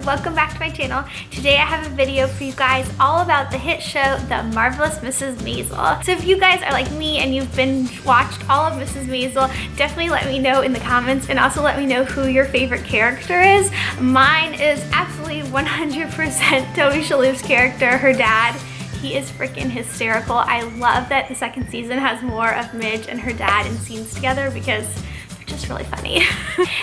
welcome back to my channel. Today I have a video for you guys all about the hit show, The Marvelous Mrs. Maisel. So if you guys are like me and you've watched all of Mrs. Maisel, definitely let me know in the comments and also let me know who your favorite character is. Mine is absolutely 100% Toby Shalhoub's character, her dad. He is freaking hysterical. I love that the second season has more of Midge and her dad in scenes together because just really funny.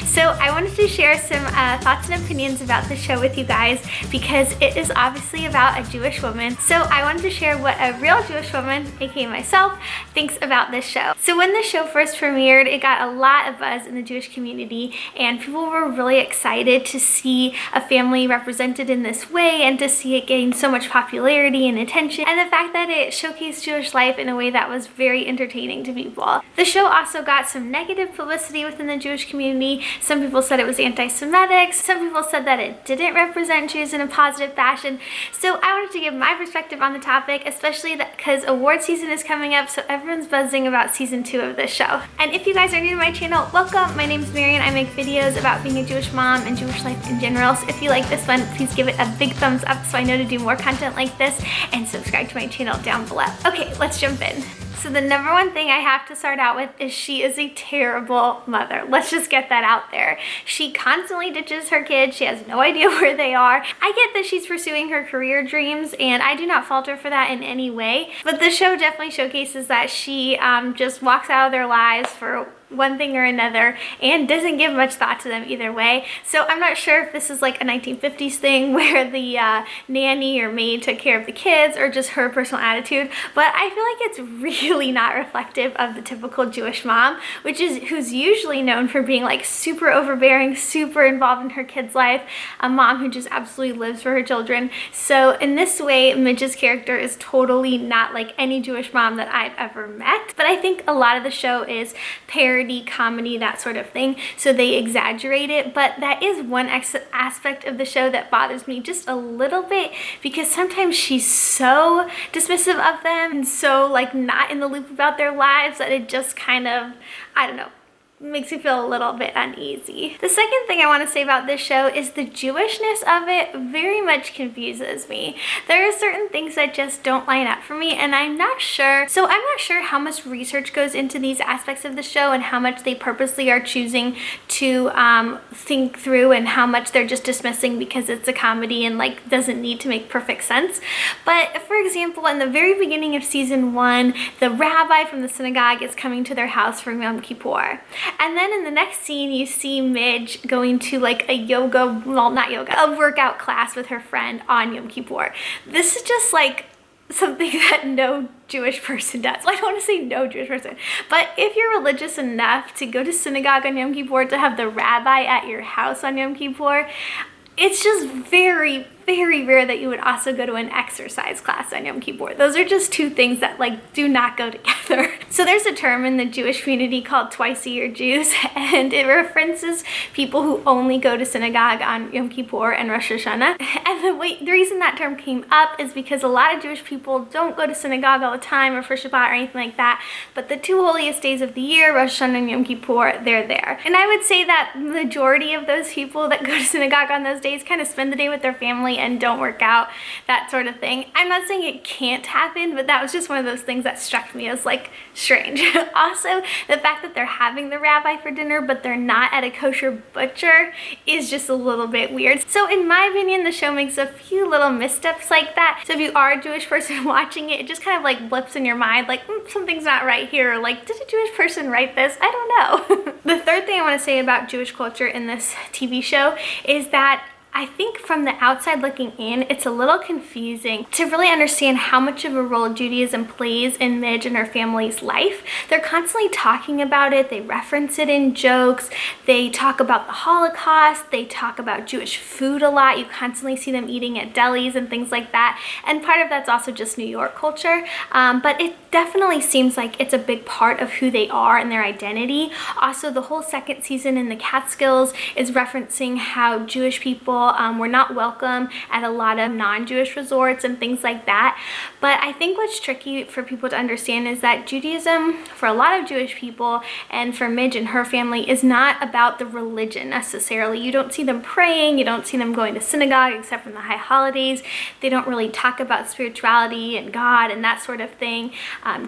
So I wanted to share some thoughts and opinions about the show with you guys because it is obviously about a Jewish woman. So I wanted to share what a real Jewish woman, aka myself, thinks about this show. So when the show first premiered, it got a lot of buzz in the Jewish community and people were really excited to see a family represented in this way and to see it gain so much popularity and attention, and the fact that it showcased Jewish life in a way that was very entertaining to people. The show also got some negative publicity within the Jewish community. Some people said it was anti-Semitic. Some people said that it didn't represent Jews in a positive fashion. So I wanted to give my perspective on the topic, especially because award season is coming up, so everyone's buzzing about season 2 of this show. And if you guys are new to my channel, welcome. My name's Marian. I make videos about being a Jewish mom and Jewish life in general. So if you like this one, please give it a big thumbs up so I know to do more content like this, and subscribe to my channel down below. Okay, let's jump in. So the number one thing I have to start out with is she is a terrible mother. Let's just get that out there. She constantly ditches her kids. She has no idea where they are. I get that she's pursuing her career dreams and I do not fault her for that in any way, but the show definitely showcases that she just walks out of their lives for one thing or another and doesn't give much thought to them either way. So I'm not sure if this is like a 1950s thing where the nanny or maid took care of the kids or just her personal attitude, but I feel like it's really not reflective of the typical Jewish mom, who's usually known for being like super overbearing, super involved in her kid's life, a mom who just absolutely lives for her children. So in this way, Midge's character is totally not like any Jewish mom that I've ever met, but I think a lot of the show is parody, comedy, that sort of thing, so they exaggerate it. But that is one aspect of the show that bothers me just a little bit, because sometimes she's so dismissive of them and so like not in the loop about their lives that it just kind of, I don't know, makes me feel a little bit uneasy. The second thing I want to say about this show is the Jewishness of it very much confuses me. There are certain things that just don't line up for me, and I'm not sure how much research goes into these aspects of the show and how much they purposely are choosing to think through and how much they're just dismissing because it's a comedy and like doesn't need to make perfect sense. But for example, in the very beginning of season 1, the rabbi from the synagogue is coming to their house for Yom Kippur. And then in the next scene, you see Midge going to like a workout class with her friend on Yom Kippur. This is just like something that no Jewish person does. Well, I don't want to say no Jewish person, but if you're religious enough to go to synagogue on Yom Kippur, to have the rabbi at your house on Yom Kippur, it's just very, very rare that you would also go to an exercise class on Yom Kippur. Those are just two things that like do not go together. So there's a term in the Jewish community called twice-a-year Jews, and it references people who only go to synagogue on Yom Kippur and Rosh Hashanah. And the reason that term came up is because a lot of Jewish people don't go to synagogue all the time or for Shabbat or anything like that, but the two holiest days of the year, Rosh Hashanah and Yom Kippur, they're there. And I would say that the majority of those people that go to synagogue on those days kind of spend the day with their family and don't work out, that sort of thing. I'm not saying it can't happen, but that was just one of those things that struck me as like strange. Also, the fact that they're having the rabbi for dinner but they're not at a kosher butcher is just a little bit weird. So in my opinion, the show makes a few little missteps like that. So if you are a Jewish person watching it, it just kind of like blips in your mind like something's not right here, or like, did a Jewish person write this? I don't know. The third thing I want to say about Jewish culture in this TV show is that I think from the outside looking in, it's a little confusing to really understand how much of a role Judaism plays in Midge and her family's life. They're constantly talking about it, they reference it in jokes, they talk about the Holocaust, they talk about Jewish food a lot. You constantly see them eating at delis and things like that. And part of that's also just New York culture, but it definitely seems like it's a big part of who they are and their identity. Also, the whole second season in the Catskills is referencing how Jewish people people. We're not welcome at a lot of non-Jewish resorts and things like that. But I think what's tricky for people to understand is that Judaism, for a lot of Jewish people and for Midge and her family, is not about the religion necessarily. You don't see them praying, you don't see them going to synagogue except for the high holidays. They don't really talk about spirituality and God and that sort of thing,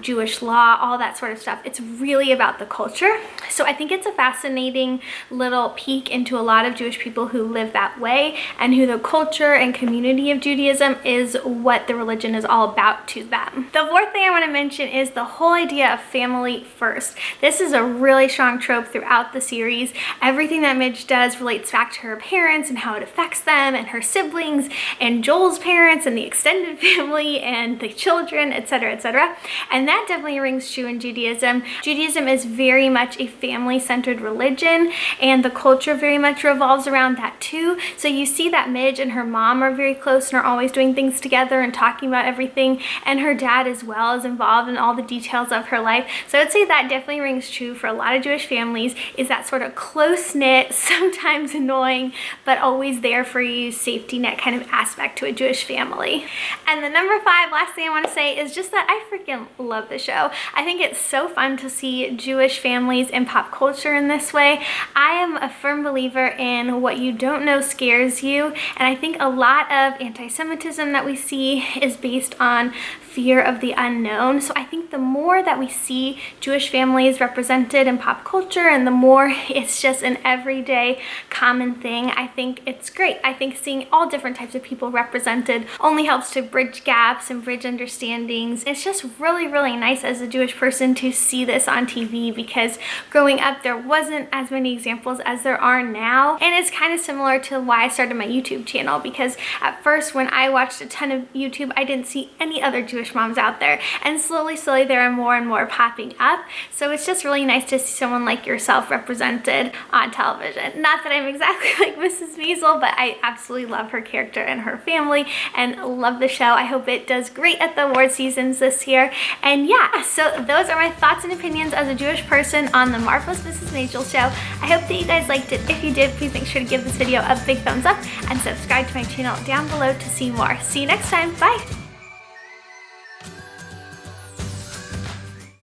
Jewish law, all that sort of stuff. It's really about the culture. So I think it's a fascinating little peek into a lot of Jewish people who live that way and who the culture and community of Judaism is what the religion is all about to them. The fourth thing I want to mention is the whole idea of family first. This is a really strong trope throughout the series. Everything that Midge does relates back to her parents and how it affects them and her siblings and Joel's parents and the extended family and the children, etc., etc. And that definitely rings true in Judaism. Judaism is very much a family-centered religion, and the culture very much revolves around that too. So you see that Midge and her mom are very close and are always doing things together and talking about everything, and her dad as well is involved in all the details of her life. So I would say that definitely rings true for a lot of Jewish families, is that sort of close-knit, sometimes annoying, but always there for you, safety net kind of aspect to a Jewish family. And the number 5, last thing I want to say is just that I freaking love the show. I think it's so fun to see Jewish families in pop culture in this way. I am a firm believer in what you don't know scares you, and I think a lot of anti-Semitism that we see is based on fear of the unknown. So I think the more that we see Jewish families represented in pop culture and the more it's just an everyday common thing, I think it's great. I think seeing all different types of people represented only helps to bridge gaps and bridge understandings. It's just really, really nice as a Jewish person to see this on TV, because growing up there wasn't as many examples as there are now. And it's kind of similar to why I started my YouTube channel, because at first when I watched a ton of YouTube, I didn't see any other Jewish moms out there, and slowly there are more and more popping up. So it's just really nice to see someone like yourself represented on television. Not that I'm exactly like Mrs. Maisel, but I absolutely love her character and her family and love the show. I hope it does great at the award seasons this year. And yeah, so those are my thoughts and opinions as a Jewish person on the Marvelous Mrs. Maisel show. I hope that you guys liked it. If you did, please make sure to give this video a big thumbs up and subscribe to my channel down below to see more. See you next time. Bye!